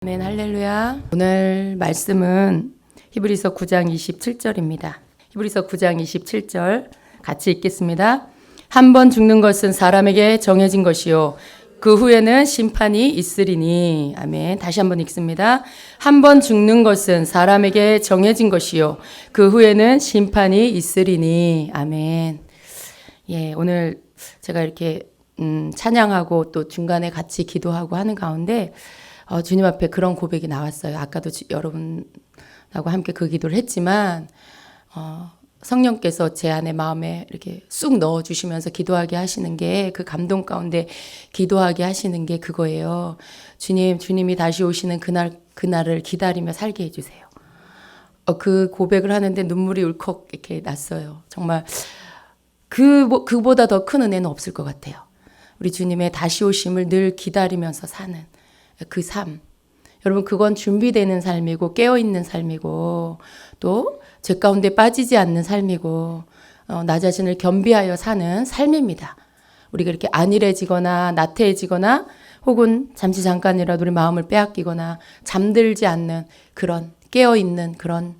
아멘, 할렐루야. 오늘 말씀은 히브리서 9장 27절입니다. 히브리서 9장 27절 같이 읽겠습니다. 한 번 죽는 것은 사람에게 정해진 것이요 그 후에는 심판이 있으리니. 아멘. 다시 한번 읽습니다. 한 번 죽는 것은 사람에게 정해진 것이요 그 후에는 심판이 있으리니. 아멘. 예, 오늘 제가 이렇게 찬양하고 또 중간에 같이 기도하고 하는 가운데 주님 앞에 그런 고백이 나왔어요. 아까도 여러분하고 함께 그 기도를 했지만 성령께서 제 안에 마음에 이렇게 쑥 넣어주시면서 기도하게 하시는 게, 그 감동 가운데 기도하게 하시는 게 그거예요. 주님이 다시 오시는 그날을 기다리며 살게 해주세요. 그 고백을 하는데 눈물이 울컥 이렇게 났어요. 정말 그보다 더 큰 은혜는 없을 것 같아요. 우리 주님의 다시 오심을 늘 기다리면서 사는 그 삶. 여러분, 그건 준비되는 삶이고 깨어있는 삶이고 또 죄 가운데 빠지지 않는 삶이고 나 자신을 겸비하여 사는 삶입니다. 우리가 이렇게 안일해지거나 나태해지거나 혹은 잠시 잠깐이라도 우리 마음을 빼앗기거나 잠들지 않는 그런 깨어있는 그런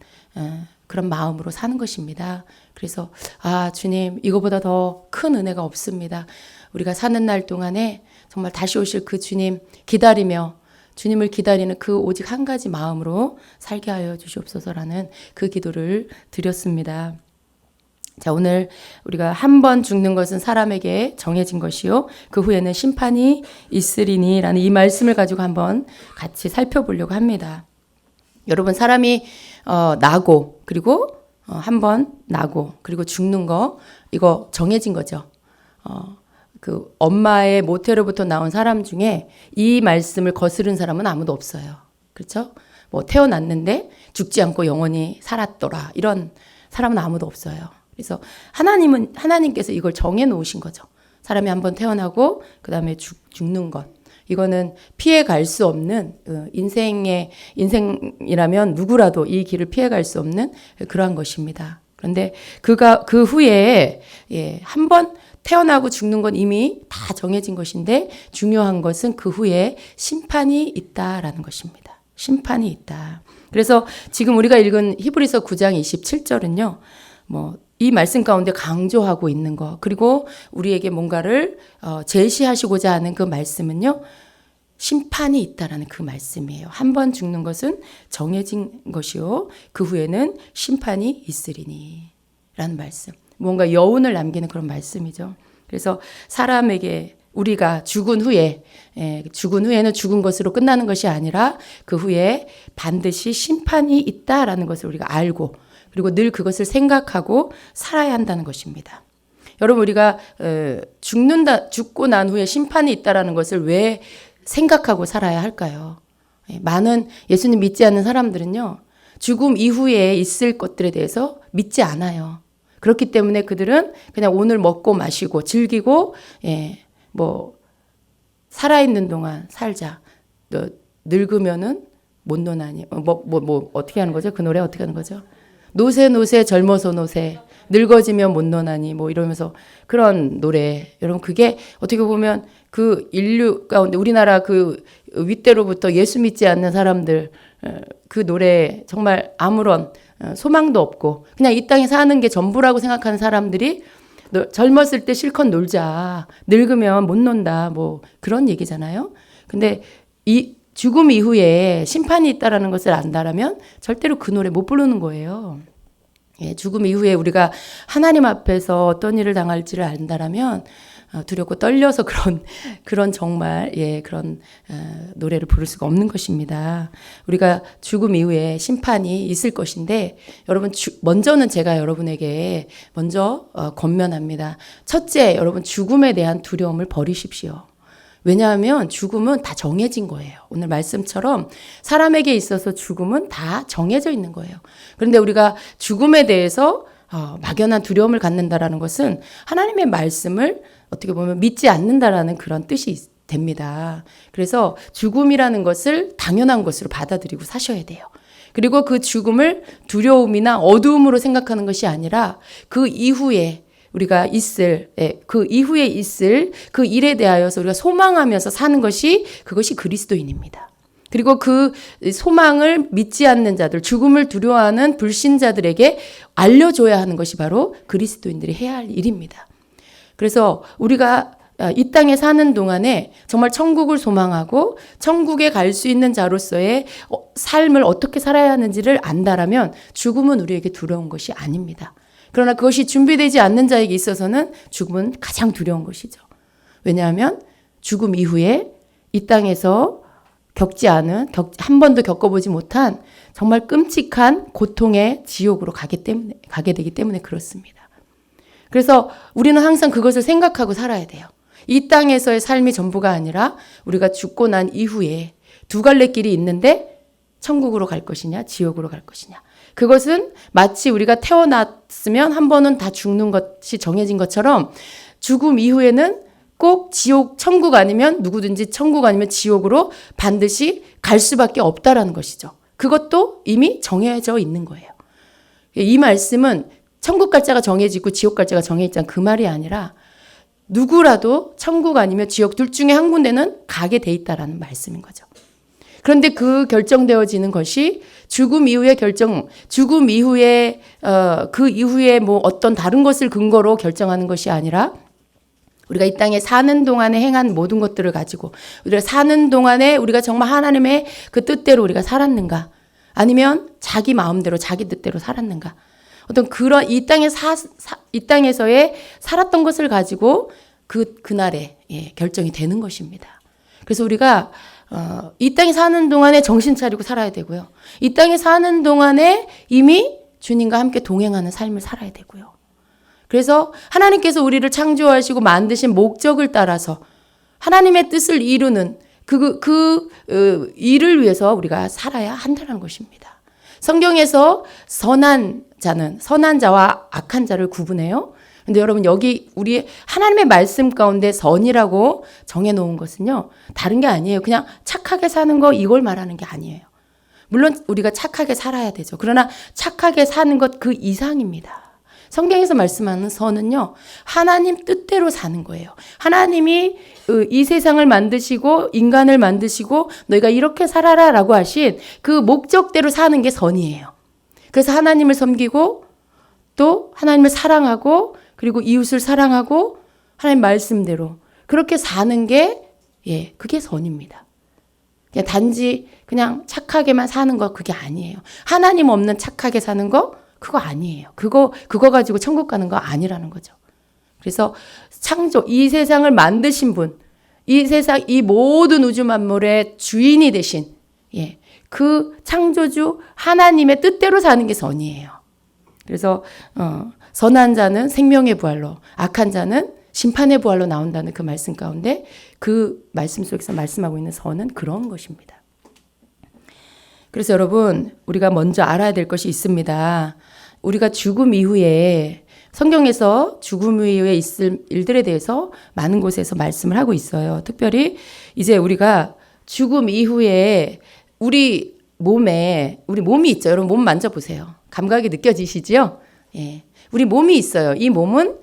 마음으로 사는 것입니다. 그래서 주님, 이거보다 더 큰 은혜가 없습니다. 우리가 사는 날 동안에 정말 다시 오실 그 주님 기다리며 주님을 기다리는 그 오직 한 가지 마음으로 살게 하여 주시옵소서라는 그 기도를 드렸습니다. 자, 오늘 우리가 한 번 죽는 것은 사람에게 정해진 것이요 그 후에는 심판이 있으리니 라는 이 말씀을 가지고 한번 같이 살펴보려고 합니다. 여러분, 사람이 나고 그리고 한 번 나고 그리고 죽는 거, 이거 정해진 거죠. 그 엄마의 모태로부터 나온 사람 중에 이 말씀을 거스른 사람은 아무도 없어요. 그렇죠? 뭐 태어났는데 죽지 않고 영원히 살았더라, 이런 사람은 아무도 없어요. 그래서 하나님께서 이걸 정해 놓으신 거죠. 사람이 한번 태어나고 그다음에 죽는 것. 이거는 피해 갈 수 없는 인생이라면 누구라도 이 길을 피해 갈 수 없는 그러한 것입니다. 그런데 그 후에 한번 태어나고 죽는 건 이미 다 정해진 것인데, 중요한 것은 그 후에 심판이 있다라는 것입니다. 심판이 있다. 그래서 지금 우리가 읽은 히브리서 9장 27절은요, 이 말씀 가운데 강조하고 있는 거, 그리고 우리에게 뭔가를 제시하시고자 하는 그 말씀은요, 심판이 있다라는 그 말씀이에요. 한 번 죽는 것은 정해진 것이요 그 후에는 심판이 있으리니 라는 말씀. 뭔가 여운을 남기는 그런 말씀이죠. 그래서 사람에게 우리가 죽은 후에는 죽은 것으로 끝나는 것이 아니라 그 후에 반드시 심판이 있다라는 것을 우리가 알고, 그리고 늘 그것을 생각하고 살아야 한다는 것입니다. 여러분, 우리가 죽고 난 후에 심판이 있다라는 것을 왜 생각하고 살아야 할까요? 많은 예수님 믿지 않는 사람들은요, 죽음 이후에 있을 것들에 대해서 믿지 않아요. 그렇기 때문에 그들은 그냥 오늘 먹고 마시고 즐기고 살아있는 동안 살자. 늙으면은 못 노나니 어떻게 하는 거죠? 그 노래 어떻게 하는 거죠? 노새 젊어서 노새 늙어지면 못 노나니 이러면서 그런 노래. 여러분, 그게 어떻게 보면 그 인류 가운데 우리나라 그 윗대로부터 예수 믿지 않는 사람들 그 노래, 정말 아무런 소망도 없고 그냥 이 땅에 사는 게 전부라고 생각하는 사람들이 젊었을 때 실컷 놀자, 늙으면 못 논다, 그런 얘기잖아요. 근데 이 죽음 이후에 심판이 있다라는 것을 안다라면 절대로 그 노래 못 부르는 거예요. 죽음 이후에 우리가 하나님 앞에서 어떤 일을 당할지를 안다라면 두렵고 떨려서 그런 정말 그런 노래를 부를 수가 없는 것입니다. 우리가 죽음 이후에 심판이 있을 것인데, 여러분, 먼저는 제가 여러분에게 먼저 권면합니다. 첫째, 여러분, 죽음에 대한 두려움을 버리십시오. 왜냐하면 죽음은 다 정해진 거예요. 오늘 말씀처럼 사람에게 있어서 죽음은 다 정해져 있는 거예요. 그런데 우리가 죽음에 대해서 막연한 두려움을 갖는다라는 것은 하나님의 말씀을 어떻게 보면 믿지 않는다라는 그런 뜻이 됩니다. 그래서 죽음이라는 것을 당연한 것으로 받아들이고 사셔야 돼요. 그리고 그 죽음을 두려움이나 어두움으로 생각하는 것이 아니라 그 이후에 우리가 그 이후에 있을 그 일에 대하여서 우리가 소망하면서 사는 것이, 그것이 그리스도인입니다. 그리고 그 소망을 믿지 않는 자들, 죽음을 두려워하는 불신자들에게 알려줘야 하는 것이 바로 그리스도인들이 해야 할 일입니다. 그래서 우리가 이 땅에 사는 동안에 정말 천국을 소망하고 천국에 갈 수 있는 자로서의 삶을 어떻게 살아야 하는지를 안다라면 죽음은 우리에게 두려운 것이 아닙니다. 그러나 그것이 준비되지 않는 자에게 있어서는 죽음은 가장 두려운 것이죠. 왜냐하면 죽음 이후에 이 땅에서 겪지 않은, 한 번도 겪어보지 못한 정말 끔찍한 고통의 지옥으로 가게 되기 때문에 그렇습니다. 그래서 우리는 항상 그것을 생각하고 살아야 돼요. 이 땅에서의 삶이 전부가 아니라 우리가 죽고 난 이후에 두 갈래 길이 있는데 천국으로 갈 것이냐, 지옥으로 갈 것이냐. 그것은 마치 우리가 태어났으면 한 번은 다 죽는 것이 정해진 것처럼 죽음 이후에는 꼭 지옥, 천국 아니면 누구든지 천국 아니면 지옥으로 반드시 갈 수밖에 없다라는 것이죠. 그것도 이미 정해져 있는 거예요. 이 말씀은 천국 갈 자가 정해지고 지옥 갈 자가 정해있지 않은 그 말이 아니라 누구라도 천국 아니면 지옥 둘 중에 한 군데는 가게 돼 있다라는 말씀인 거죠. 그런데 그 결정되어지는 것이 죽음 이후의 결정, 죽음 이후에 그 이후에 뭐 어떤 다른 것을 근거로 결정하는 것이 아니라 우리가 이 땅에 사는 동안에 행한 모든 것들을 가지고 우리가 사는 동안에 우리가 정말 하나님의 그 뜻대로 우리가 살았는가, 아니면 자기 마음대로 자기 뜻대로 살았는가, 어떤 그런 이 땅에서의 살았던 것을 가지고 그날에 결정이 되는 것입니다. 그래서 우리가 이 땅에 사는 동안에 정신 차리고 살아야 되고요. 이 땅에 사는 동안에 이미 주님과 함께 동행하는 삶을 살아야 되고요. 그래서 하나님께서 우리를 창조하시고 만드신 목적을 따라서 하나님의 뜻을 이루는 일을 위해서 우리가 살아야 한다는 것입니다. 성경에서 선한 자와 악한 자를 구분해요. 근데 여러분, 여기 우리 하나님의 말씀 가운데 선이라고 정해놓은 것은요, 다른 게 아니에요. 그냥 착하게 사는 거 이걸 말하는 게 아니에요. 물론 우리가 착하게 살아야 되죠. 그러나 착하게 사는 것 그 이상입니다. 성경에서 말씀하는 선은요, 하나님 뜻대로 사는 거예요. 하나님이 이 세상을 만드시고 인간을 만드시고 너희가 이렇게 살아라 라고 하신 그 목적대로 사는 게 선이에요. 그래서 하나님을 섬기고 또 하나님을 사랑하고 그리고 이웃을 사랑하고 하나님 말씀대로 그렇게 사는 게 그게 선입니다. 그냥 단지 그냥 착하게만 사는 거 그게 아니에요. 하나님 없는 착하게 사는 거 그거 아니에요. 그거 가지고 천국 가는 거 아니라는 거죠. 그래서 이 세상을 만드신 분, 이 세상, 이 모든 우주 만물의 주인이 되신, 그 창조주 하나님의 뜻대로 사는 게 선이에요. 그래서, 선한 자는 생명의 부활로, 악한 자는 심판의 부활로 나온다는 그 말씀 가운데 그 말씀 속에서 말씀하고 있는 선은 그런 것입니다. 그래서 여러분, 우리가 먼저 알아야 될 것이 있습니다. 우리가 죽음 이후에 성경에서 죽음 이후에 있을 일들에 대해서 많은 곳에서 말씀을 하고 있어요. 특별히 이제 우리가 죽음 이후에 우리 몸이 있죠. 여러분 몸 만져보세요. 감각이 느껴지시죠? 우리 몸이 있어요. 이 몸은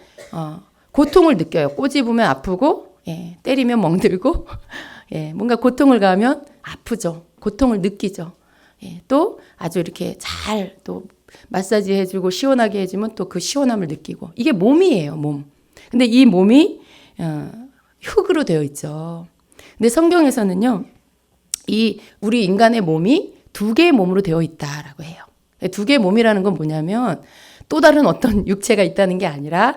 고통을 느껴요. 꼬집으면 아프고 때리면 멍들고 뭔가 고통을 가하면 아프죠. 고통을 느끼죠. 또 아주 이렇게 잘 또 마사지 해주고 시원하게 해주면 또 그 시원함을 느끼고, 이게 몸이에요, 몸. 근데 이 몸이 흙으로 되어 있죠. 근데 성경에서는요, 우리 인간의 몸이 두 개의 몸으로 되어 있다라고 해요. 두 개의 몸이라는 건 뭐냐면 또 다른 어떤 육체가 있다는 게 아니라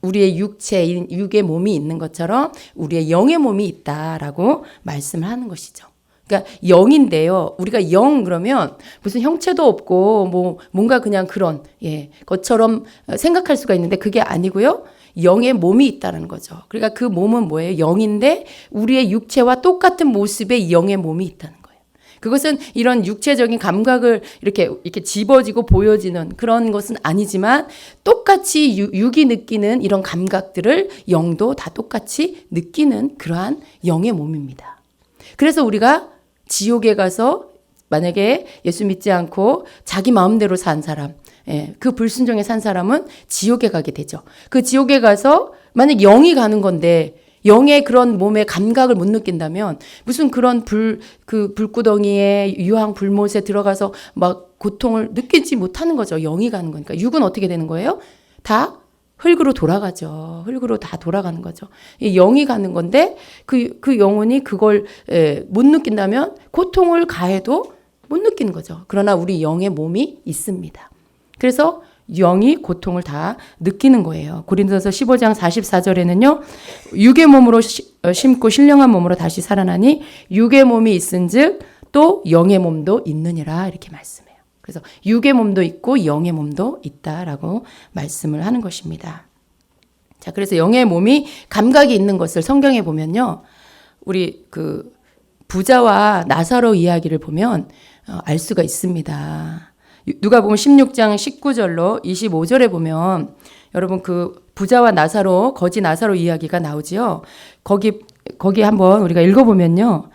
우리의 육의 몸이 있는 것처럼 우리의 영의 몸이 있다라고 말씀을 하는 것이죠. 그러니까 영인데요. 우리가 영 그러면 무슨 형체도 없고 뭔가 그냥 그런 것처럼 생각할 수가 있는데 그게 아니고요. 영의 몸이 있다는 거죠. 그러니까 그 몸은 뭐예요? 영인데 우리의 육체와 똑같은 모습의 영의 몸이 있다는 거예요. 그것은 이런 육체적인 감각을 이렇게 집어지고 보여지는 그런 것은 아니지만 똑같이 육이 느끼는 이런 감각들을 영도 다 똑같이 느끼는 그러한 영의 몸입니다. 그래서 우리가 지옥에 가서 만약에 예수 믿지 않고 자기 마음대로 산 사람, 그 불순종에 산 사람은 지옥에 가게 되죠. 그 지옥에 가서 만약 영이 가는 건데 영의 그런 몸의 감각을 못 느낀다면 무슨 그런 불구덩이에 유황 불못에 들어가서 막 고통을 느끼지 못하는 거죠. 영이 가는 거니까. 육은 어떻게 되는 거예요? 다 흙으로 돌아가죠. 흙으로 다 돌아가는 거죠. 이 영이 가는 건데 그 영혼이 그걸 못 느낀다면 고통을 가해도 못 느끼는 거죠. 그러나 우리 영의 몸이 있습니다. 그래서 영이 고통을 다 느끼는 거예요. 고린도서 15장 44절에는요. 육의 몸으로 심고 신령한 몸으로 다시 살아나니 육의 몸이 있은즉 또 영의 몸도 있느니라 이렇게 말씀해요. 그래서 육의 몸도 있고 영의 몸도 있다라고 말씀을 하는 것입니다. 자, 그래서 영의 몸이 감각이 있는 것을 성경에 보면요. 우리 그 부자와 나사로 이야기를 보면 알 수가 있습니다. 누가복음 16장 19절로 25절에 보면 여러분 그 부자와 나사로 거지 나사로 이야기가 나오지요. 거기 한번 우리가 읽어보면요.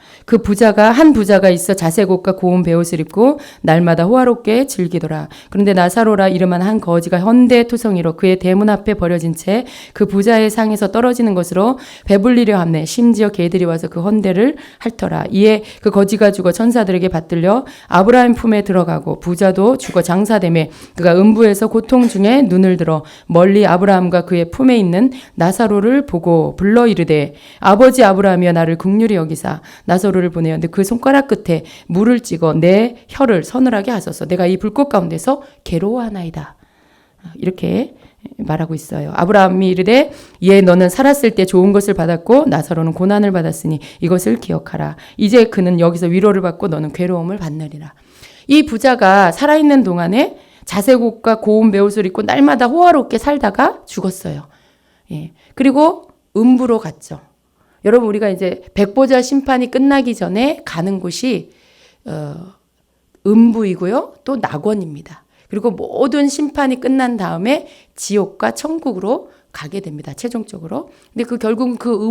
한 부자가 있어 자색 옷과 고운 베옷을 입고 날마다 호화롭게 즐기더라. 그런데 나사로라 이름한 한 거지가 헌데투성이로 그의 대문 앞에 버려진 채 그 부자의 상에서 떨어지는 것으로 배불리려 하네. 심지어 개들이 와서 그 헌데를 핥더라. 이에 그 거지가 죽어 천사들에게 받들려 아브라함 품에 들어가고 부자도 죽어 장사되매 그가 음부에서 고통 중에 눈을 들어 멀리 아브라함과 그의 품에 있는 나사로를 보고 불러 이르되 아버지 아브라함이여 나를 긍휼히 여기사 나사로를 보내어 그 손가락 끝에 물을 찍어 내 혀를 서늘하게 하소서. 내가 이 불꽃 가운데서 괴로워하나이다. 이렇게 말하고 있어요. 아브라함이 이르되 예 너는 살았을 때 좋은 것을 받았고 나사로는 고난을 받았으니 이것을 기억하라. 이제 그는 여기서 위로를 받고 너는 괴로움을 받느니라. 이 부자가 살아있는 동안에 자색 옷과 고운 베옷을 입고 날마다 호화롭게 살다가 죽었어요. 예. 그리고 음부로 갔죠. 여러분 우리가 이제 백보자 심판이 끝나기 전에 가는 곳이 음부이고요. 또 낙원입니다. 그리고 모든 심판이 끝난 다음에 지옥과 천국으로 가게 됩니다. 최종적으로. 근데 결국 그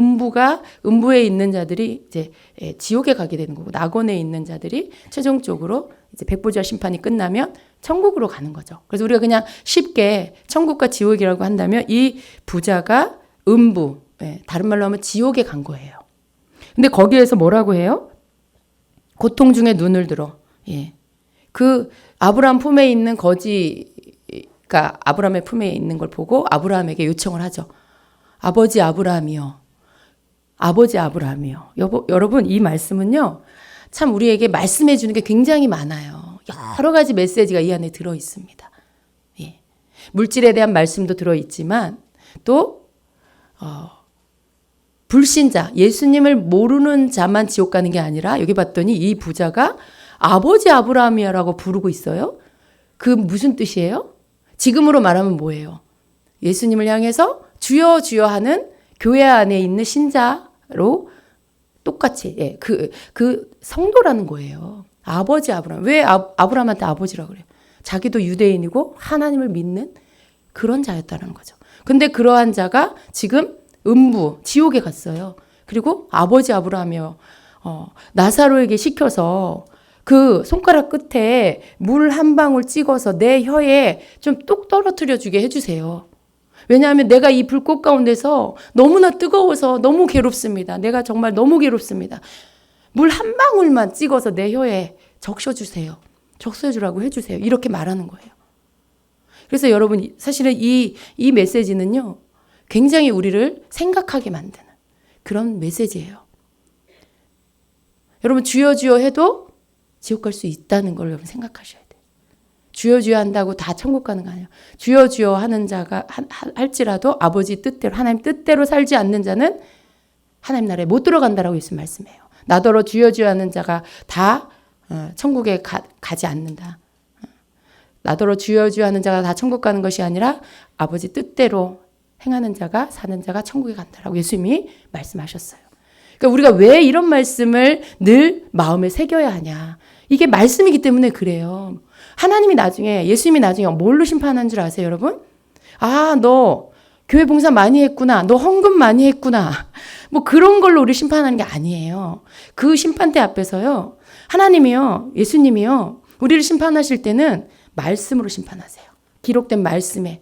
음부에 있는 자들이 이제 지옥에 가게 되는 거고 낙원에 있는 자들이 최종적으로 이제 백보자 심판이 끝나면 천국으로 가는 거죠. 그래서 우리가 그냥 쉽게 천국과 지옥이라고 한다면 이 부자가 음부, 다른 말로 하면 지옥에 간 거예요. 근데 거기에서 뭐라고 해요? 고통 중에 눈을 들어. 예. 그 아브라함 품에 있는 거지가 아브라함의 품에 있는 걸 보고 아브라함에게 요청을 하죠. 아버지 아브라함이요. 아버지 아브라함이요. 여러분 이 말씀은요. 참 우리에게 말씀해 주는 게 굉장히 많아요. 여러 가지 메시지가 이 안에 들어 있습니다. 예. 물질에 대한 말씀도 들어 있지만 또 불신자, 예수님을 모르는 자만 지옥 가는 게 아니라 여기 봤더니 이 부자가 아버지 아브라함이라고 부르고 있어요. 그 무슨 뜻이에요? 지금으로 말하면 뭐예요? 예수님을 향해서 주여 주여 하는 교회 안에 있는 신자로 똑같이 그 성도라는 거예요. 아버지 아브라함. 왜 아브라함한테 아버지라고 그래요? 자기도 유대인이고 하나님을 믿는 그런 자였다는 거죠. 근데 그러한 자가 지금 음부, 지옥에 갔어요. 그리고 아버지 아브라함이요. 나사로에게 시켜서 그 손가락 끝에 물 한 방울 찍어서 내 혀에 좀 똑 떨어뜨려 주게 해주세요. 왜냐하면 내가 이 불꽃 가운데서 너무나 뜨거워서 너무 괴롭습니다. 내가 정말 너무 괴롭습니다. 물 한 방울만 찍어서 내 혀에 적셔주세요. 적셔주라고 해주세요. 이렇게 말하는 거예요. 그래서 여러분 사실은 이 메시지는요. 굉장히 우리를 생각하게 만드는 그런 메시지예요. 여러분 주여 주여 해도 지옥 갈 수 있다는 걸 여러분 생각하셔야 돼요. 주여 주여 한다고 다 천국 가는 거 아니에요. 주여 주여 하는 자가 할지라도 아버지 뜻대로 하나님 뜻대로 살지 않는 자는 하나님 나라에 못 들어간다라고 예수님 말씀해요. 나더러 주여 주여 하는 자가 다 천국에 가지 않는다. 나더러 주여 주여 하는 자가 다 천국 가는 것이 아니라 아버지 뜻대로 행하는 자가 사는 자가 천국에 간다라고 예수님이 말씀하셨어요. 그러니까 우리가 왜 이런 말씀을 늘 마음에 새겨야 하냐. 이게 말씀이기 때문에 그래요. 하나님이 나중에 예수님이 나중에 뭘로 심판하는 줄 아세요 여러분? 아, 너 교회 봉사 많이 했구나. 너 헌금 많이 했구나. 뭐 그런 걸로 우리 심판하는 게 아니에요. 그 심판대 앞에서요. 하나님이요. 예수님이요. 우리를 심판하실 때는 말씀으로 심판하세요. 기록된 말씀에.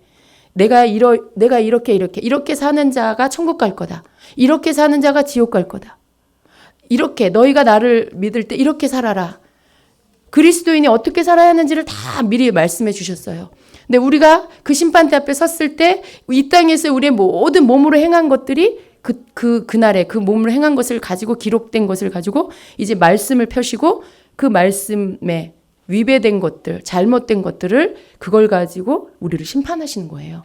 내가 이렇게 사는 자가 천국 갈 거다. 이렇게 사는 자가 지옥 갈 거다. 이렇게 너희가 나를 믿을 때 이렇게 살아라. 그리스도인이 어떻게 살아야 하는지를 다 미리 말씀해 주셨어요. 근데 우리가 그 심판대 앞에 섰을 때 이 땅에서 우리의 모든 몸으로 행한 것들이 그날에 그 몸으로 행한 것을 가지고 기록된 것을 가지고 이제 말씀을 펴시고 그 말씀에 위배된 것들, 잘못된 것들을 그걸 가지고 우리를 심판하시는 거예요.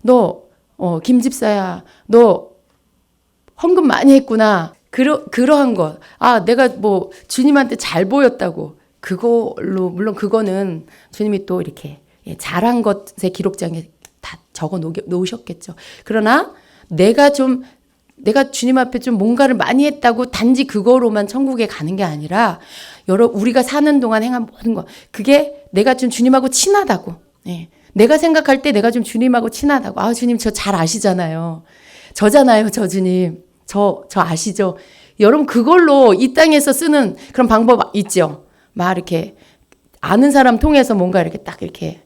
너 김 집사야, 너 헌금 많이 했구나. 그러한 것. 내가 뭐 주님한테 잘 보였다고. 그걸로 물론 그거는 주님이 또 이렇게 잘한 것의 기록장에 다 적어 놓으셨겠죠. 그러나 내가 주님 앞에 좀 뭔가를 많이 했다고 단지 그거로만 천국에 가는 게 아니라 우리가 사는 동안 행한 모든 것, 그게 내가 좀 주님하고 친하다고. 내가 생각할 때 내가 좀 주님하고 친하다고. 주님 저 잘 아시잖아요. 저잖아요, 저 주님. 저 아시죠? 여러분 그걸로 이 땅에서 쓰는 그런 방법 있죠. 막 이렇게 아는 사람 통해서 뭔가 이렇게 딱 이렇게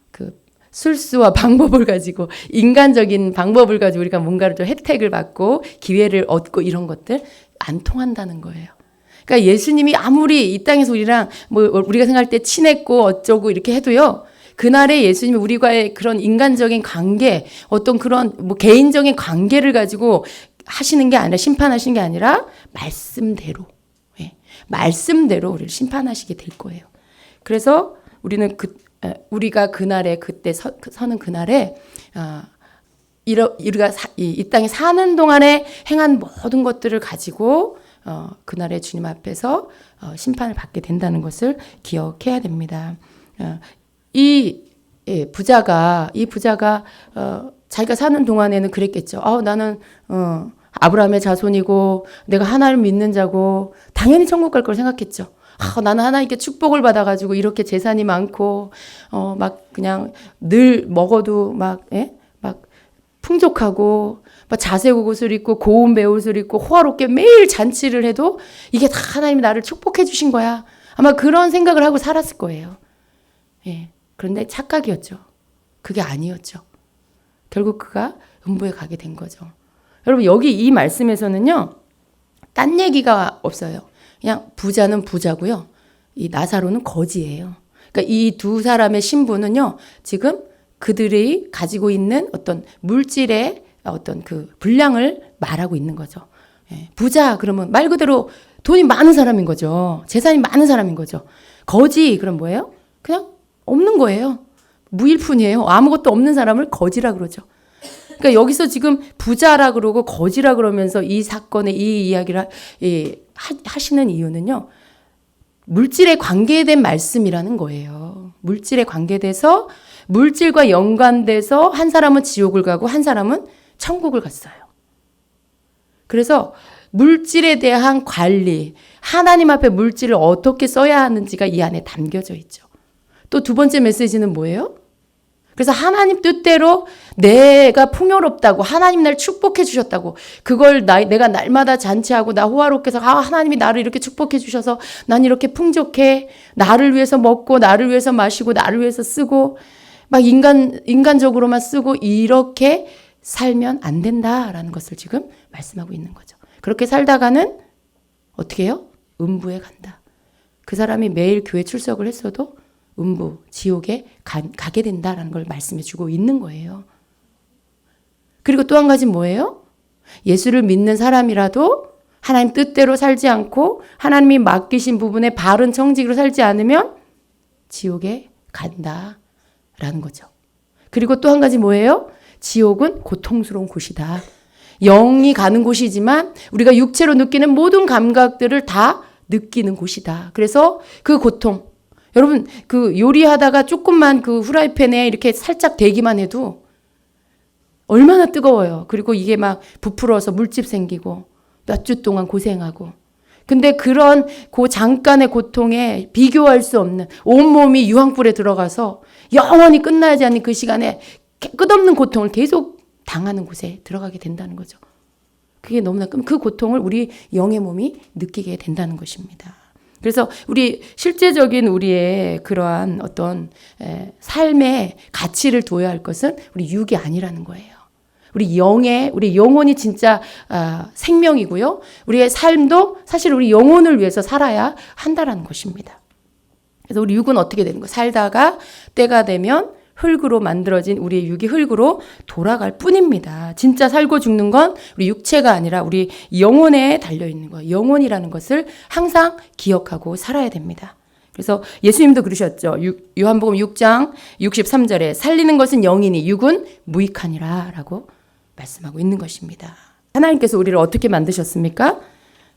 그 술수와 방법을 가지고 인간적인 방법을 가지고 우리가 뭔가를 좀 혜택을 받고 기회를 얻고 이런 것들 안 통한다는 거예요. 그러니까 예수님이 아무리 이 땅에서 우리랑 뭐 우리가 생각할 때 친했고 어쩌고 이렇게 해도요. 그날에 예수님이 우리와의 그런 인간적인 관계, 어떤 그런 뭐 개인적인 관계를 가지고 하시는 게 아니라 심판하시는 게 아니라 말씀대로 우리를 심판하시게 될 거예요. 그래서 우리가 그날에 그때 서는 그날에 우리가 이 땅에 사는 동안에 행한 모든 것들을 가지고 그날에 주님 앞에서 심판을 받게 된다는 것을 기억해야 됩니다. 이 부자가 자기가 사는 동안에는 그랬겠죠. 나는 아브라함의 자손이고 내가 하나님을 믿는 자고 당연히 천국 갈 걸 생각했죠. 나는 하나님께 축복을 받아가지고 이렇게 재산이 많고 막 그냥 늘 먹어도 막 풍족하고 막 자색 옷을 입고 고운 배옷을 입고 호화롭게 매일 잔치를 해도 이게 다 하나님이 나를 축복해 주신 거야. 아마 그런 생각을 하고 살았을 거예요. 그런데 착각이었죠. 그게 아니었죠. 결국 그가 음부에 가게 된 거죠. 여러분 여기 이 말씀에서는요. 딴 얘기가 없어요. 그냥 부자는 부자고요. 이 나사로는 거지예요. 그러니까 이 두 사람의 신분은요. 지금 그들이 가지고 있는 어떤 물질의 어떤 그 분량을 말하고 있는 거죠. 부자 그러면 말 그대로 돈이 많은 사람인 거죠. 재산이 많은 사람인 거죠. 거지 그럼 뭐예요? 그냥 없는 거예요. 무일푼이에요. 아무것도 없는 사람을 거지라 그러죠. 그러니까 여기서 지금 부자라 그러고 거지라 그러면서 이 사건의 이 이야기를 하시는 이유는요. 물질에 관계된 말씀이라는 거예요. 물질에 관계돼서 물질과 연관돼서 한 사람은 지옥을 가고 한 사람은 천국을 갔어요. 그래서 물질에 대한 관리, 하나님 앞에 물질을 어떻게 써야 하는지가 이 안에 담겨져 있죠. 또 두 번째 메시지는 뭐예요? 그래서 하나님 뜻대로 내가 풍요롭다고 하나님 날 축복해 주셨다고 그걸 내가 날마다 잔치하고 나 호화롭게 해서 하나님이 나를 이렇게 축복해 주셔서 난 이렇게 풍족해 나를 위해서 먹고 나를 위해서 마시고 나를 위해서 쓰고 막 인간적으로만 쓰고 이렇게 살면 안 된다라는 것을 지금 말씀하고 있는 거죠. 그렇게 살다가는 어떻게 해요? 음부에 간다. 그 사람이 매일 교회 출석을 했어도 음부, 지옥에 가게 된다라는 걸 말씀해 주고 있는 거예요. 그리고 또 한 가지는 뭐예요? 예수를 믿는 사람이라도 하나님 뜻대로 살지 않고 하나님이 맡기신 부분에 바른 청직으로 살지 않으면 지옥에 간다라는 거죠. 그리고 또 한 가지 뭐예요? 지옥은 고통스러운 곳이다. 영이 가는 곳이지만 우리가 육체로 느끼는 모든 감각들을 다 느끼는 곳이다. 그래서 그 고통, 여러분 그 요리하다가 조금만 그 후라이팬에 이렇게 살짝 대기만 해도 얼마나 뜨거워요. 그리고 이게 막 부풀어서 물집 생기고 몇 주 동안 고생하고. 근데 그런 그 잠깐의 고통에 비교할 수 없는 온몸이 유황불에 들어가서 영원히 끝나지 않는 그 시간에 끝없는 고통을 계속 당하는 곳에 들어가게 된다는 거죠. 그게 너무나 그 고통을 우리 영의 몸이 느끼게 된다는 것입니다. 그래서 우리 실제적인 우리의 그러한 어떤 삶의 가치를 둬야 할 것은 우리 육이 아니라는 거예요. 우리 영혼이 진짜 생명이고요. 우리의 삶도 사실 우리 영혼을 위해서 살아야 한다라는 것입니다. 그래서 우리 육은 어떻게 되는 거예요? 살다가 때가 되면 흙으로 만들어진 우리의 육이 흙으로 돌아갈 뿐입니다. 진짜 살고 죽는 건 우리 육체가 아니라 우리 영혼에 달려있는 거예요. 영혼이라는 것을 항상 기억하고 살아야 됩니다. 그래서 예수님도 그러셨죠. 요한복음 6장 63절에 살리는 것은 영이니 육은 무익하니라 라고 말씀하고 있는 것입니다. 하나님께서 우리를 어떻게 만드셨습니까?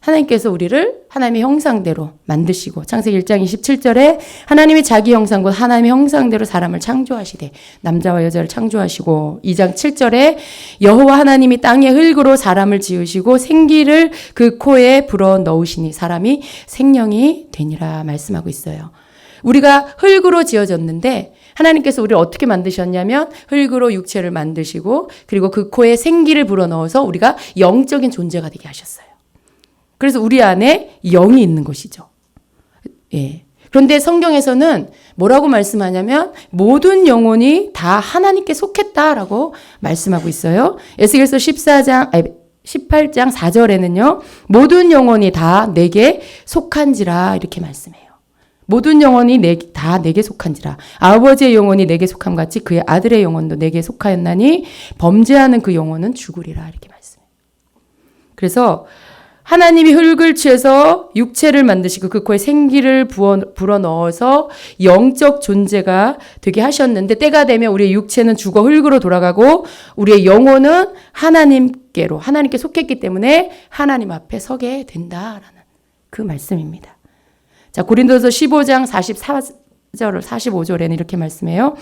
하나님께서 우리를 하나님의 형상대로 만드시고 창세기 1장 27절에 하나님이 자기 형상 곧 하나님의 형상대로 사람을 창조하시되 남자와 여자를 창조하시고 2장 7절에 여호와 하나님이 땅의 흙으로 사람을 지으시고 생기를 그 코에 불어 넣으시니 사람이 생명이 되니라 말씀하고 있어요. 우리가 흙으로 지어졌는데 하나님께서 우리를 어떻게 만드셨냐면 흙으로 육체를 만드시고 그리고 그 코에 생기를 불어 넣어서 우리가 영적인 존재가 되게 하셨어요. 그래서 우리 안에 영이 있는 것이죠. 예. 그런데 성경에서는 뭐라고 말씀하냐면 모든 영혼이 다 하나님께 속했다라고 말씀하고 있어요. 에스겔서 18장 4절에는요. 모든 영혼이 다 내게 속한지라 이렇게 말씀해요. 모든 영혼이 다 내게 속한지라. 아버지의 영혼이 내게 속함 같이 그의 아들의 영혼도 내게 속하였나니 범죄하는 그 영혼은 죽으리라 이렇게 말씀해요. 그래서 하나님이 흙을 취해서 육체를 만드시고 그 코에 생기를 불어 넣어서 영적 존재가 되게 하셨는데 때가 되면 우리의 육체는 죽어 흙으로 돌아가고 우리의 영혼은 하나님께 속했기 때문에 하나님 앞에 서게 된다라는 그 말씀입니다. 자, 고린도서 15장 45절에는 이렇게 말씀해요.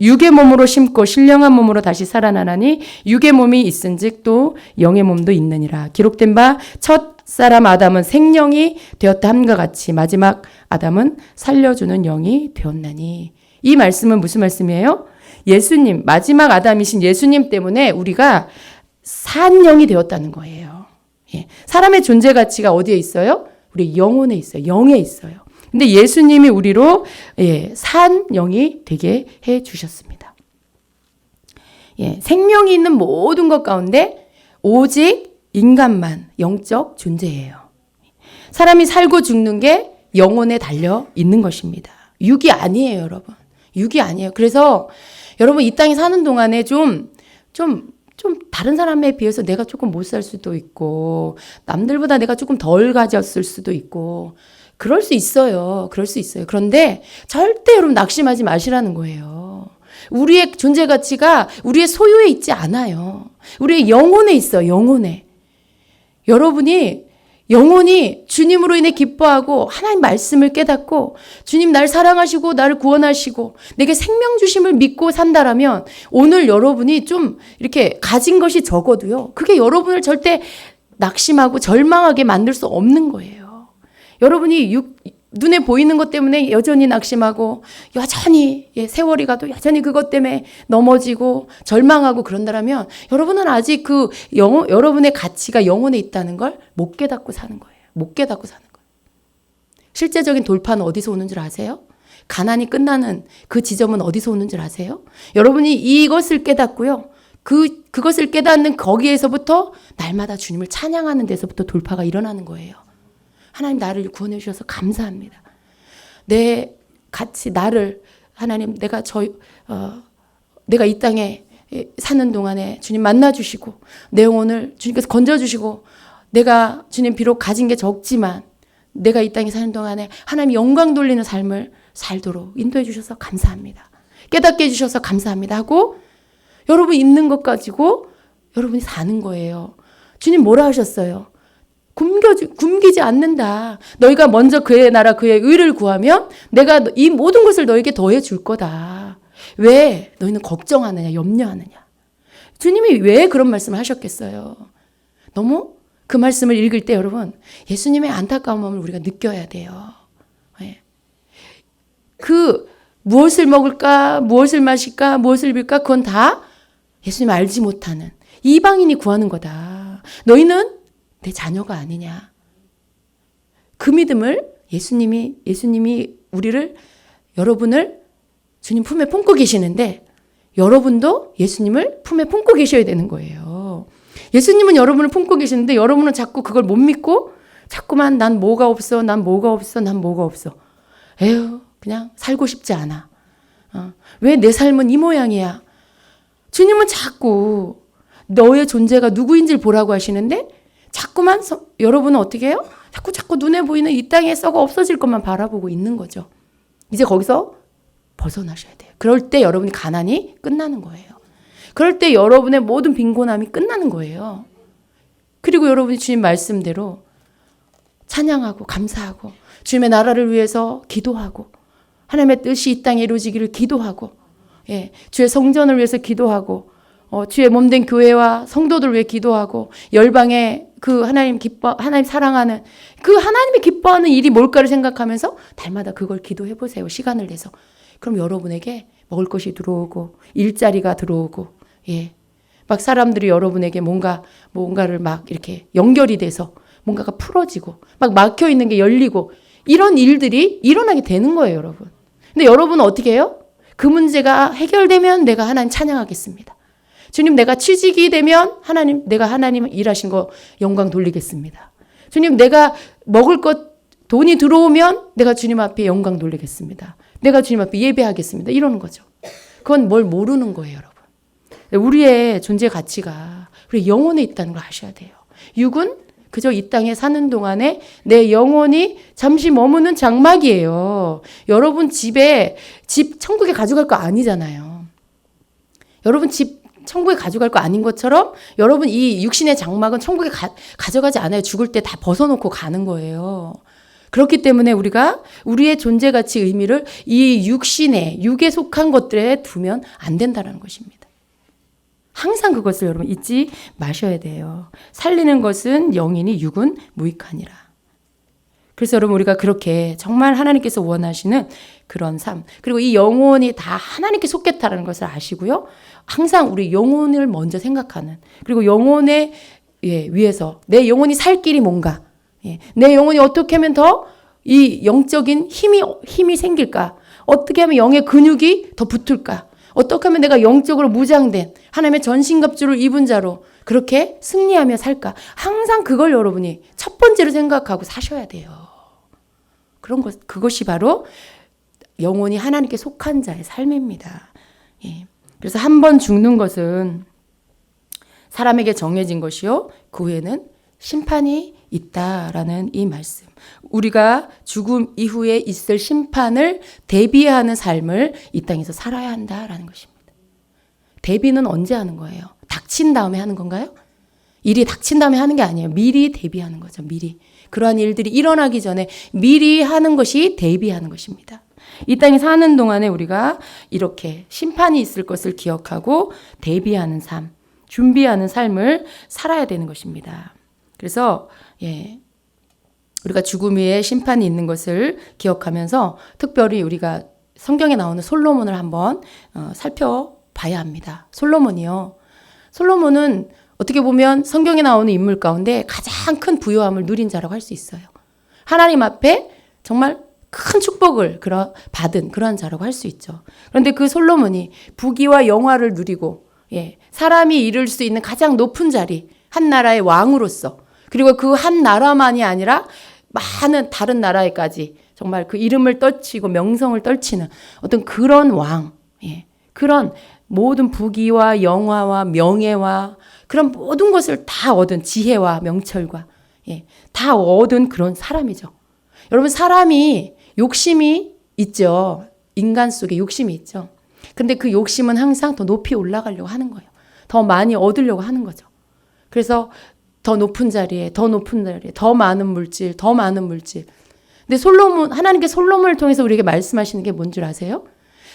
육의 몸으로 심고 신령한 몸으로 다시 살아나나니 육의 몸이 있은즉 또 영의 몸도 있느니라. 기록된 바 첫 사람 아담은 생령이 되었다 함과 같이 마지막 아담은 살려주는 영이 되었나니. 이 말씀은 무슨 말씀이에요? 예수님, 마지막 아담이신 예수님 때문에 우리가 산 영이 되었다는 거예요. 예. 사람의 존재 가치가 어디에 있어요? 우리 영혼에 있어요. 영에 있어요. 근데 예수님이 우리로 산 영이 되게 해 주셨습니다. 예, 생명이 있는 모든 것 가운데 오직 인간만 영적 존재예요. 사람이 살고 죽는 게 영혼에 달려 있는 것입니다. 육이 아니에요, 여러분. 육이 아니에요. 그래서 여러분 이 땅에 사는 동안에 좀 다른 사람에 비해서 내가 조금 못 살 수도 있고 남들보다 내가 조금 덜 가졌을 수도 있고 그럴 수 있어요. 그럴 수 있어요. 그런데 절대 여러분 낙심하지 마시라는 거예요. 우리의 존재 가치가 우리의 소유에 있지 않아요. 우리의 영혼에 있어요. 영혼에. 여러분이 영혼이 주님으로 인해 기뻐하고 하나님 말씀을 깨닫고 주님 날 사랑하시고 나를 구원하시고 내게 생명 주심을 믿고 산다라면 오늘 여러분이 좀 이렇게 가진 것이 적어도요. 그게 여러분을 절대 낙심하고 절망하게 만들 수 없는 거예요. 여러분이 눈에 보이는 것 때문에 여전히 낙심하고 여전히 세월이 가도 여전히 그것 때문에 넘어지고 절망하고 그런다라면 여러분은 아직 여러분의 가치가 영혼에 있다는 걸 못 깨닫고 사는 거예요. 못 깨닫고 사는 거예요. 실제적인 돌파는 어디서 오는 줄 아세요? 가난이 끝나는 그 지점은 어디서 오는 줄 아세요? 여러분이 이것을 깨닫고요. 그것을 깨닫는 거기에서부터 날마다 주님을 찬양하는 데서부터 돌파가 일어나는 거예요. 하나님 나를 구원해 주셔서 감사합니다. 내 같이 나를 하나님 내가 이 땅에 사는 동안에 주님 만나 주시고 내 영혼을 주님께서 건져 주시고 내가 주님 비록 가진 게 적지만 내가 이 땅에 사는 동안에 하나님 영광 돌리는 삶을 살도록 인도해 주셔서 감사합니다. 깨닫게 해 주셔서 감사합니다 하고 여러분 있는 것 가지고 여러분이 사는 거예요. 주님 뭐라 하셨어요? 굶기지 않는다. 너희가 먼저 그의 나라 그의 의를 구하면 내가 이 모든 것을 너에게 더해 줄 거다. 왜 너희는 걱정하느냐 염려하느냐. 주님이 왜 그런 말씀을 하셨겠어요. 너무 그 말씀을 읽을 때 여러분 예수님의 안타까운 마음을 우리가 느껴야 돼요. 네. 무엇을 먹을까 무엇을 마실까 무엇을 입을까 그건 다 예수님 알지 못하는 이방인이 구하는 거다. 너희는 내 자녀가 아니냐. 그 믿음을 예수님이 여러분을 주님 품에 품고 계시는데 여러분도 예수님을 품에 품고 계셔야 되는 거예요. 예수님은 여러분을 품고 계시는데 여러분은 자꾸 그걸 못 믿고 자꾸만 난 뭐가 없어, 난 뭐가 없어, 난 뭐가 없어. 에휴, 그냥 살고 싶지 않아. 왜 내 삶은 이 모양이야? 주님은 자꾸 너의 존재가 누구인지를 보라고 하시는데 자꾸만 여러분은 어떻게 해요? 자꾸 눈에 보이는 이 땅에 썩어 없어질 것만 바라보고 있는 거죠. 이제 거기서 벗어나셔야 돼요. 그럴 때 여러분이 가난이 끝나는 거예요. 그럴 때 여러분의 모든 빈곤함이 끝나는 거예요. 그리고 여러분이 주님 말씀대로 찬양하고 감사하고 주님의 나라를 위해서 기도하고 하나님의 뜻이 이 땅에 이루어지기를 기도하고 주의 성전을 위해서 기도하고 주의 몸된 교회와 성도들을 위해 기도하고 열방에 그 하나님 사랑하는 그 하나님이 기뻐하는 일이 뭘까를 생각하면서 달마다 그걸 기도해 보세요. 시간을 내서. 그럼 여러분에게 먹을 것이 들어오고 일자리가 들어오고 막 사람들이 여러분에게 뭔가를 막 이렇게 연결이 돼서 뭔가가 풀어지고 막 막혀 있는 게 열리고 이런 일들이 일어나게 되는 거예요, 여러분. 근데 여러분은 어떻게 해요? 그 문제가 해결되면 내가 하나님 찬양하겠습니다. 주님, 내가 취직이 되면 내가 하나님 일하신 거 영광 돌리겠습니다. 주님, 내가 먹을 것 돈이 들어오면 내가 주님 앞에 영광 돌리겠습니다. 내가 주님 앞에 예배하겠습니다. 이러는 거죠. 그건 뭘 모르는 거예요, 여러분. 우리의 존재 가치가 우리 영혼에 있다는 걸 아셔야 돼요. 육은 그저 이 땅에 사는 동안에 내 영혼이 잠시 머무는 장막이에요. 여러분 집 천국에 가져갈 거 아니잖아요. 여러분 집 천국에 가져갈 거 아닌 것처럼 여러분 이 육신의 장막은 천국에 가져가지 않아요. 죽을 때 다 벗어놓고 가는 거예요. 그렇기 때문에 우리가 우리의 존재 가치 의미를 이 육에 속한 것들에 두면 안 된다는 것입니다. 항상 그것을 여러분 잊지 마셔야 돼요. 살리는 것은 영이니 육은 무익하니라. 그래서 여러분 우리가 그렇게 정말 하나님께서 원하시는 그런 삶, 그리고 이 영혼이 다 하나님께 속겠다라는 것을 아시고요. 항상 우리 영혼을 먼저 생각하는, 그리고 영혼에 위해서 내 영혼이 살 길이 뭔가, 내 영혼이 어떻게 하면 더 이 영적인 힘이 생길까? 어떻게 하면 영의 근육이 더 붙을까? 어떻게 하면 내가 영적으로 무장된 하나님의 전신갑주를 입은 자로 그렇게 승리하며 살까? 항상 그걸 여러분이 첫 번째로 생각하고 사셔야 돼요. 그것이 바로 영혼이 하나님께 속한 자의 삶입니다. 그래서 한 번 죽는 것은 사람에게 정해진 것이요, 그 후에는 심판이 있다라는 이 말씀. 우리가 죽음 이후에 있을 심판을 대비하는 삶을 이 땅에서 살아야 한다라는 것입니다. 대비는 언제 하는 거예요? 닥친 다음에 하는 건가요? 일이 닥친 다음에 하는 게 아니에요. 미리 대비하는 거죠. 미리. 그러한 일들이 일어나기 전에 미리 하는 것이 대비하는 것입니다. 이 땅에 사는 동안에 우리가 이렇게 심판이 있을 것을 기억하고 대비하는 삶, 준비하는 삶을 살아야 되는 것입니다. 그래서 우리가 죽음 위에 심판이 있는 것을 기억하면서 특별히 우리가 성경에 나오는 솔로몬을 한번 살펴봐야 합니다. 솔로몬은 어떻게 보면 성경에 나오는 인물 가운데 가장 큰 부요함을 누린 자라고 할 수 있어요. 하나님 앞에 정말 큰 축복을 받은 그러한 자라고 할 수 있죠. 그런데 그 솔로몬이 부귀와 영화를 누리고 사람이 이룰 수 있는 가장 높은 자리, 한 나라의 왕으로서, 그리고 그 한 나라만이 아니라 많은 다른 나라에까지 정말 그 이름을 떨치고 명성을 떨치는 어떤 그런 왕, 그런 모든 부귀와 영화와 명예와 그런 모든 것을 다 얻은 지혜와 명철과 다 얻은 그런 사람이죠. 여러분, 사람이 욕심이 있죠. 인간 속에 욕심이 있죠. 근데 그 욕심은 항상 더 높이 올라가려고 하는 거예요. 더 많이 얻으려고 하는 거죠. 그래서 더 높은 자리에, 더 많은 물질. 근데 하나님께 솔로몬을 통해서 우리에게 말씀하시는 게 뭔 줄 아세요?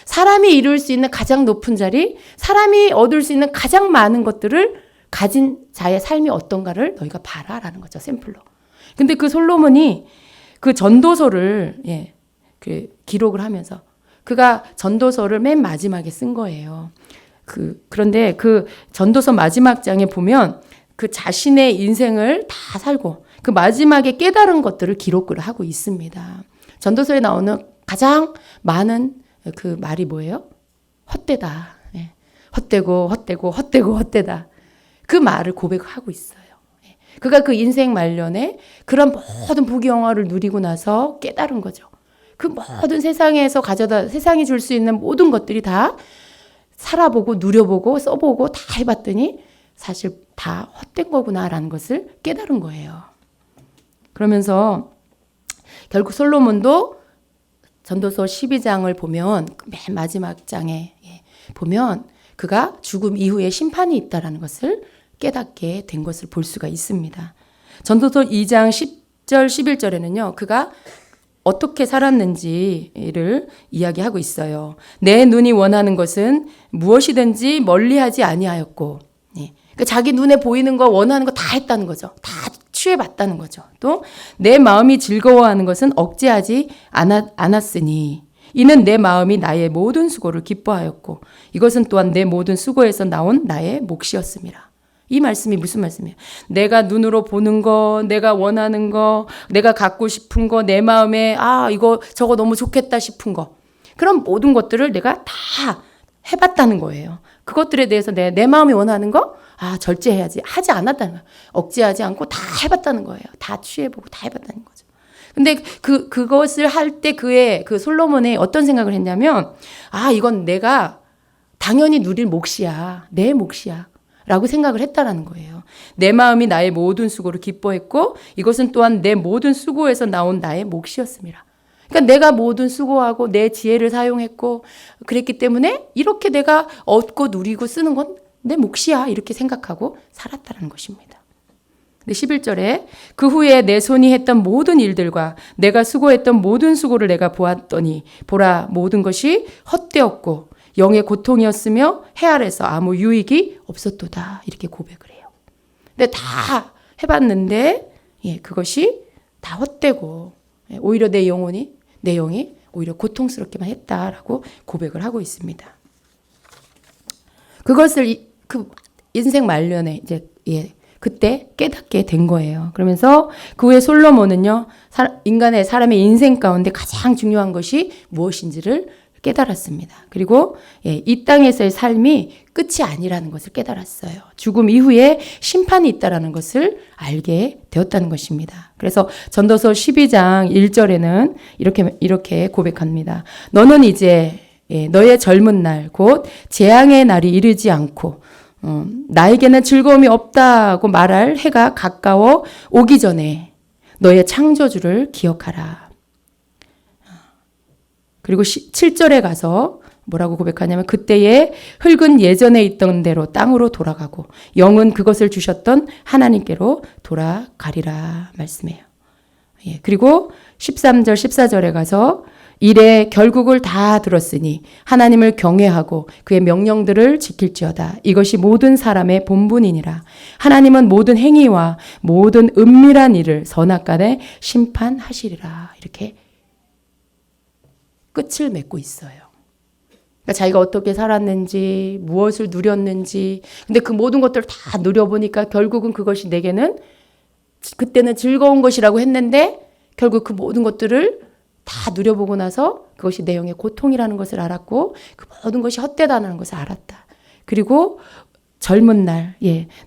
사람이 이룰 수 있는 가장 높은 자리, 사람이 얻을 수 있는 가장 많은 것들을 가진 자의 삶이 어떤가를 너희가 봐라라는 거죠, 샘플로. 근데 그 솔로몬이 그 전도서를 기록을 하면서 그가 전도서를 맨 마지막에 쓴 거예요. 그런데 그 전도서 마지막 장에 보면 그 자신의 인생을 다 살고 그 마지막에 깨달은 것들을 기록을 하고 있습니다. 전도서에 나오는 가장 많은 그 말이 뭐예요? 헛되다. 헛되고 헛되고 헛되고 헛되다. 그 말을 고백하고 있어요. 그가 그 인생 말년에 그런 모든 부귀영화를 누리고 나서 깨달은 거죠. 그 모든 세상에서 세상이 줄 수 있는 모든 것들이 다 살아보고 누려보고 써보고 다 해봤더니 사실 다 헛된 거구나라는 것을 깨달은 거예요. 그러면서 결국 솔로몬도 전도서 12장을 보면 맨 마지막 장에 보면 그가 죽음 이후에 심판이 있다라는 것을 깨닫게 된 것을 볼 수가 있습니다. 전도서 2장 10절 11절에는요. 그가 어떻게 살았는지를 이야기하고 있어요. 내 눈이 원하는 것은 무엇이든지 멀리하지 아니하였고, 그러니까 자기 눈에 보이는 거 원하는 거 다 했다는 거죠. 다 취해봤다는 거죠. 또 내 마음이 즐거워하는 것은 억제하지 않았으니 이는 내 마음이 나의 모든 수고를 기뻐하였고 이것은 또한 내 모든 수고에서 나온 나의 몫이었습니다. 이 말씀이 무슨 말씀이에요? 내가 눈으로 보는 거, 내가 원하는 거, 내가 갖고 싶은 거, 내 마음에 이거 저거 너무 좋겠다 싶은 거, 그런 모든 것들을 내가 다 해봤다는 거예요. 그것들에 대해서 내 마음이 원하는 거 절제해야지 하지 않았다는 거예요. 억제하지 않고 다 해봤다는 거예요. 다 취해보고 다 해봤다는 거죠. 근데 그것을 할 때 그 솔로몬이 어떤 생각을 했냐면 이건 내가 당연히 누릴 몫이야. 내 몫이야. 라고 생각을 했다라는 거예요. 내 마음이 나의 모든 수고를 기뻐했고 이것은 또한 내 모든 수고에서 나온 나의 몫이었습니다. 그러니까 내가 모든 수고하고 내 지혜를 사용했고 그랬기 때문에 이렇게 내가 얻고 누리고 쓰는 건 내 몫이야 이렇게 생각하고 살았다는 것입니다. 근데 11절에 그 후에 내 손이 했던 모든 일들과 내가 수고했던 모든 수고를 내가 보았더니 보라 모든 것이 헛되었고 영의 고통이었으며 해 아래서 아무 유익이 없었도다 이렇게 고백을 해요. 근데 다 해봤는데 그것이 다 헛되고 오히려 내 영이 오히려 고통스럽게만 했다라고 고백을 하고 있습니다. 그것을 그 인생 말년에 그때 깨닫게 된 거예요. 그러면서 그 후에 솔로몬은요, 사람의 인생 가운데 가장 중요한 것이 무엇인지를 깨달았습니다. 그리고 이 땅에서의 삶이 끝이 아니라는 것을 깨달았어요. 죽음 이후에 심판이 있다라는 것을 알게 되었다는 것입니다. 그래서 전도서 12장 1절에는 이렇게 고백합니다. 너는 이제 너의 젊은 날 곧 재앙의 날이 이르지 않고 나에게는 즐거움이 없다고 말할 해가 가까워 오기 전에 너의 창조주를 기억하라. 그리고 7절에 가서 뭐라고 고백하냐면 그때에 흙은 예전에 있던 대로 땅으로 돌아가고 영은 그것을 주셨던 하나님께로 돌아가리라 말씀해요. 그리고 13절 14절에 가서 이래 결국을 다 들었으니 하나님을 경외하고 그의 명령들을 지킬지어다. 이것이 모든 사람의 본분이니라. 하나님은 모든 행위와 모든 은밀한 일을 선악간에 심판하시리라. 이렇게 끝을 맺고 있어요. 그러니까 자기가 어떻게 살았는지, 무엇을 누렸는지, 근데 그 모든 것들을 다 누려보니까 결국은 그것이 내게는 그때는 즐거운 것이라고 했는데 결국 그 모든 것들을 다 누려보고 나서 그것이 내 영의 고통이라는 것을 알았고 그 모든 것이 헛되다는 것을 알았다. 그리고 젊은 날,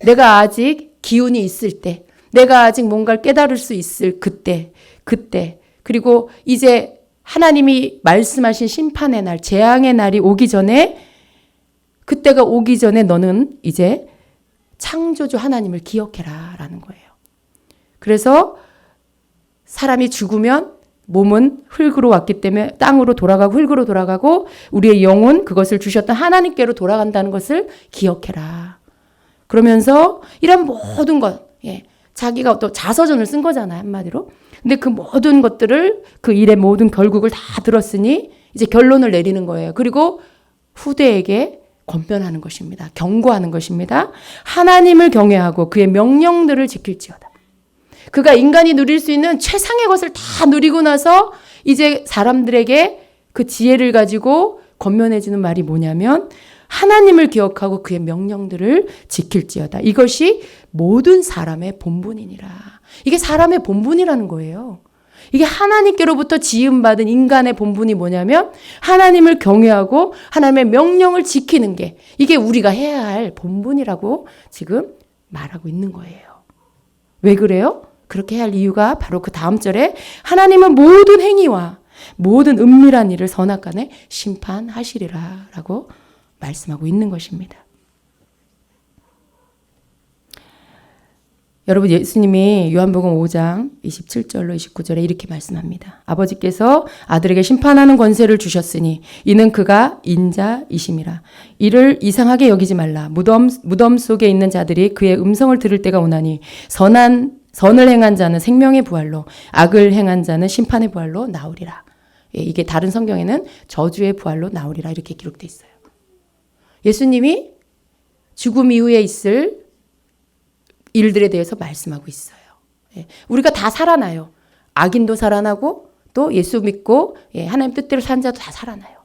내가 아직 기운이 있을 때, 내가 아직 뭔가를 깨달을 수 있을 그때, 그리고 이제 하나님이 말씀하신 심판의 날, 재앙의 날이 오기 전에, 그때가 오기 전에 너는 이제 창조주 하나님을 기억해라 라는 거예요. 그래서 사람이 죽으면 몸은 흙으로 왔기 때문에 땅으로 돌아가고 흙으로 돌아가고 우리의 영혼 그것을 주셨던 하나님께로 돌아간다는 것을 기억해라. 그러면서 이런 모든 것, 자기가 또 자서전을 쓴 거잖아요, 한마디로. 근데 그 모든 것들을 그 일의 모든 결국을 다 들었으니 이제 결론을 내리는 거예요. 그리고 후대에게 권면하는 것입니다. 경고하는 것입니다. 하나님을 경외하고 그의 명령들을 지킬지어다. 그가 인간이 누릴 수 있는 최상의 것을 다 누리고 나서 이제 사람들에게 그 지혜를 가지고 권면해 주는 말이 뭐냐면 하나님을 기억하고 그의 명령들을 지킬지어다. 이것이 모든 사람의 본분이니라. 이게 사람의 본분이라는 거예요. 이게 하나님께로부터 지음받은 인간의 본분이 뭐냐면 하나님을 경외하고 하나님의 명령을 지키는 게 이게 우리가 해야 할 본분이라고 지금 말하고 있는 거예요. 왜 그래요? 그렇게 해야 할 이유가 바로 그 다음 절에 하나님은 모든 행위와 모든 은밀한 일을 선악간에 심판하시리라 라고 말씀하고 있는 것입니다. 여러분, 예수님이 요한복음 5장 27절로 29절에 이렇게 말씀합니다. 아버지께서 아들에게 심판하는 권세를 주셨으니 이는 그가 인자이심이라. 이를 이상하게 여기지 말라. 무덤 속에 있는 자들이 그의 음성을 들을 때가 오나니 선을 행한 자는 생명의 부활로 악을 행한 자는 심판의 부활로 나오리라. 이게 다른 성경에는 저주의 부활로 나오리라 이렇게 기록되어 있어요. 예수님이 죽음 이후에 있을 일들에 대해서 말씀하고 있어요. 우리가 다 살아나요. 악인도 살아나고 또 예수 믿고 하나님 뜻대로 산 자도 다 살아나요.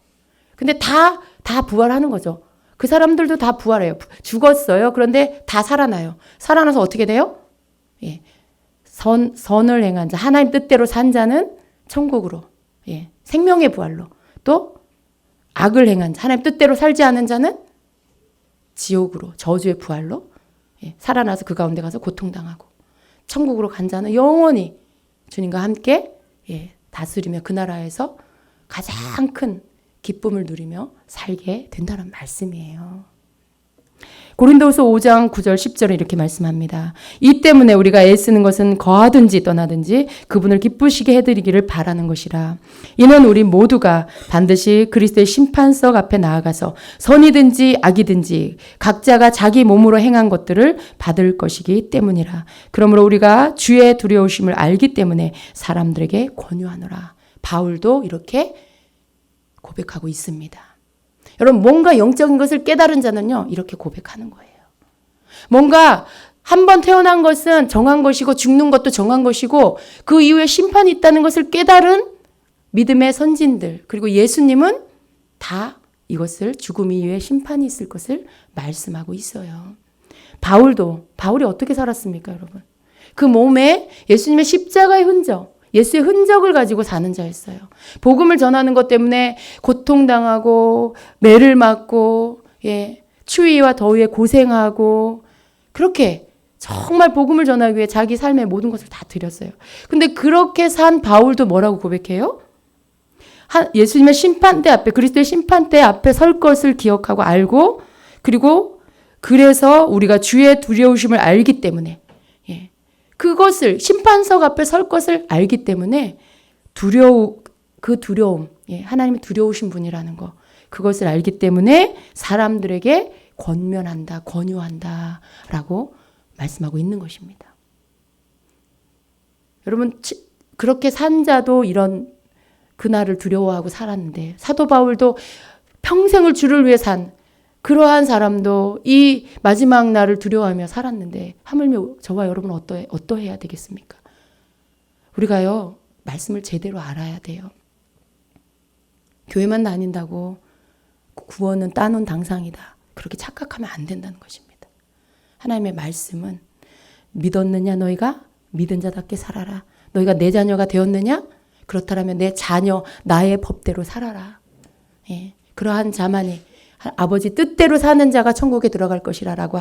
근데 다 부활하는 거죠. 그 사람들도 다 부활해요. 죽었어요. 그런데 다 살아나요. 살아나서 어떻게 돼요? 선을 행한 자, 하나님 뜻대로 산 자는 천국으로, 생명의 부활로, 또 악을 행한 자, 하나님 뜻대로 살지 않은 자는 지옥으로, 저주의 부활로 살아나서 그 가운데 가서 고통당하고 천국으로 간 자는 영원히 주님과 함께 다스리며 그 나라에서 가장 큰 기쁨을 누리며 살게 된다는 말씀이에요. 고린도후서 5장 9절 10절에 이렇게 말씀합니다. 이 때문에 우리가 애쓰는 것은 거하든지 떠나든지 그분을 기쁘시게 해드리기를 바라는 것이라. 이는 우리 모두가 반드시 그리스도의 심판석 앞에 나아가서 선이든지 악이든지 각자가 자기 몸으로 행한 것들을 받을 것이기 때문이라. 그러므로 우리가 주의 두려우심을 알기 때문에 사람들에게 권유하노라. 바울도 이렇게 고백하고 있습니다. 여러분, 뭔가 영적인 것을 깨달은 자는요, 이렇게 고백하는 거예요. 뭔가 한 번 태어난 것은 정한 것이고 죽는 것도 정한 것이고 그 이후에 심판이 있다는 것을 깨달은 믿음의 선진들, 그리고 예수님은 다 이것을 죽음 이후에 심판이 있을 것을 말씀하고 있어요. 바울이 어떻게 살았습니까, 여러분? 그 몸에 예수님의 십자가의 흔적, 예수의 흔적을 가지고 사는 자였어요. 복음을 전하는 것 때문에 고통당하고 매를 맞고 추위와 더위에 고생하고 그렇게 정말 복음을 전하기 위해 자기 삶의 모든 것을 다 드렸어요. 근데 그렇게 산 바울도 뭐라고 고백해요? 예수님의 심판대 앞에, 그리스도의 심판대 앞에 설 것을 기억하고 알고, 그리고 그래서 우리가 주의 두려우심을 알기 때문에, 그것을 심판석 앞에 설 것을 알기 때문에 그 두려움, 하나님이 두려우신 분이라는 거, 그것을 알기 때문에 사람들에게 권면한다, 권유한다라고 말씀하고 있는 것입니다. 여러분, 그렇게 산 자도 이런 그날을 두려워하고 살았는데, 사도 바울도 평생을 주를 위해 산 그러한 사람도 이 마지막 날을 두려워하며 살았는데, 하물며 저와 여러분은 어떠해야 되겠습니까? 우리가요, 말씀을 제대로 알아야 돼요. 교회만 다닌다고 구원은 따놓은 당상이다, 그렇게 착각하면 안 된다는 것입니다. 하나님의 말씀은 믿었느냐, 너희가 믿은 자답게 살아라. 너희가 내 자녀가 되었느냐? 그렇다면 내 자녀, 나의 법대로 살아라. 그러한 자만이 아버지 뜻대로 사는 자가 천국에 들어갈 것이라 라고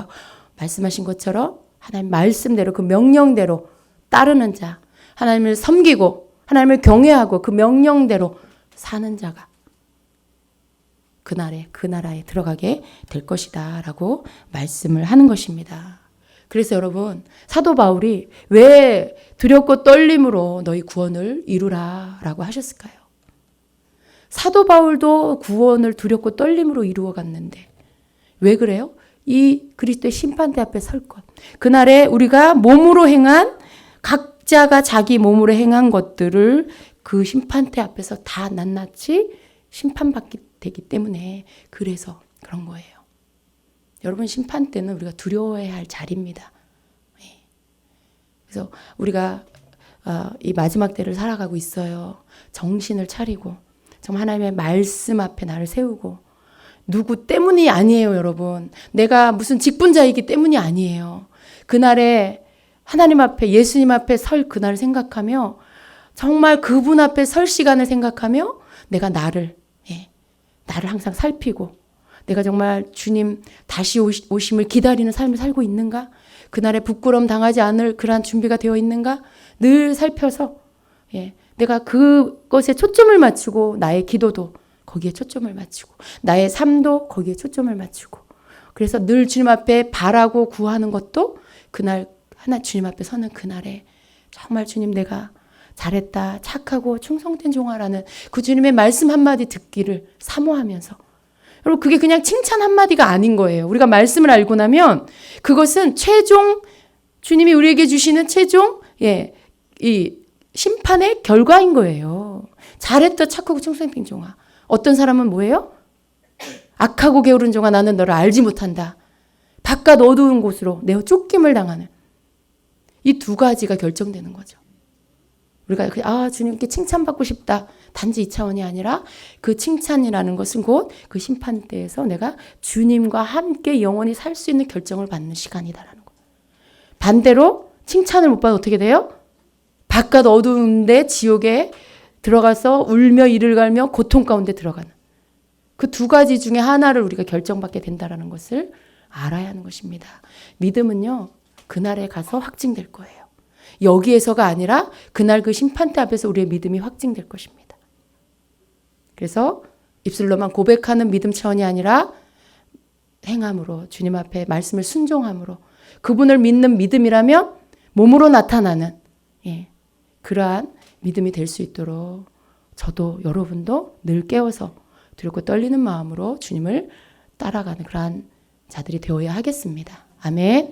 말씀하신 것처럼 하나님 말씀대로, 그 명령대로 따르는 자, 하나님을 섬기고 하나님을 경외하고 그 명령대로 사는 자가 그 나라에 들어가게 될 것이다 라고 말씀을 하는 것입니다. 그래서 여러분, 사도 바울이 왜 두렵고 떨림으로 너희 구원을 이루라 라고 하셨을까요? 사도 바울도 구원을 두렵고 떨림으로 이루어 갔는데 왜 그래요? 이 그리스도의 심판대 앞에 설 것. 그날에 우리가 몸으로 행한, 각자가 자기 몸으로 행한 것들을 그 심판대 앞에서 다 낱낱이 심판받게 되기 때문에 그래서 그런 거예요. 여러분, 심판 때는 우리가 두려워해야 할 자리입니다. 그래서 우리가 이 마지막 때를 살아가고 있어요. 정신을 차리고 정말 하나님의 말씀 앞에 나를 세우고, 누구 때문이 아니에요, 여러분. 내가 무슨 직분자이기 때문이 아니에요. 그날에 하나님 앞에, 예수님 앞에 설 그날을 생각하며 정말 그분 앞에 설 시간을 생각하며 내가 나를 항상 살피고 내가 정말 주님 다시 오심을 기다리는 삶을 살고 있는가? 그날에 부끄러움 당하지 않을 그러한 준비가 되어 있는가? 늘 살펴서 내가 그것에 초점을 맞추고 나의 기도도 거기에 초점을 맞추고 나의 삶도 거기에 초점을 맞추고 그래서 늘 주님 앞에 바라고 구하는 것도 그날 하나 주님 앞에 서는 그날에 정말 주님 내가 잘했다 착하고 충성된 종아라는 그 주님의 말씀 한마디 듣기를 사모하면서 여러분 그게 그냥 칭찬 한마디가 아닌 거예요. 우리가 말씀을 알고 나면 그것은 최종 주님이 우리에게 주시는 최종 이 심판의 결과인 거예요. 잘했다 착하고 충성된 종아. 어떤 사람은 뭐예요? 악하고 게으른 종아 나는 너를 알지 못한다. 바깥 어두운 곳으로 내어 쫓김을 당하는 이 두 가지가 결정되는 거죠. 우리가 주님께 칭찬받고 싶다. 단지 이 차원이 아니라 그 칭찬이라는 것은 곧 그 심판대에서 내가 주님과 함께 영원히 살 수 있는 결정을 받는 시간이다라는 거예요. 반대로 칭찬을 못 받아 어떻게 돼요? 바깥 어두운데 지옥에 들어가서 울며 이를 갈며 고통 가운데 들어가는 그 두 가지 중에 하나를 우리가 결정받게 된다라는 것을 알아야 하는 것입니다. 믿음은요. 그날에 가서 확증될 거예요. 여기에서가 아니라 그날 그 심판대 앞에서 우리의 믿음이 확증될 것입니다. 그래서 입술로만 고백하는 믿음 차원이 아니라 행함으로 주님 앞에 말씀을 순종함으로 그분을 믿는 믿음이라면 몸으로 나타나는 그러한 믿음이 될 수 있도록 저도 여러분도 늘 깨워서 두렵고 떨리는 마음으로 주님을 따라가는 그러한 자들이 되어야 하겠습니다. 아멘.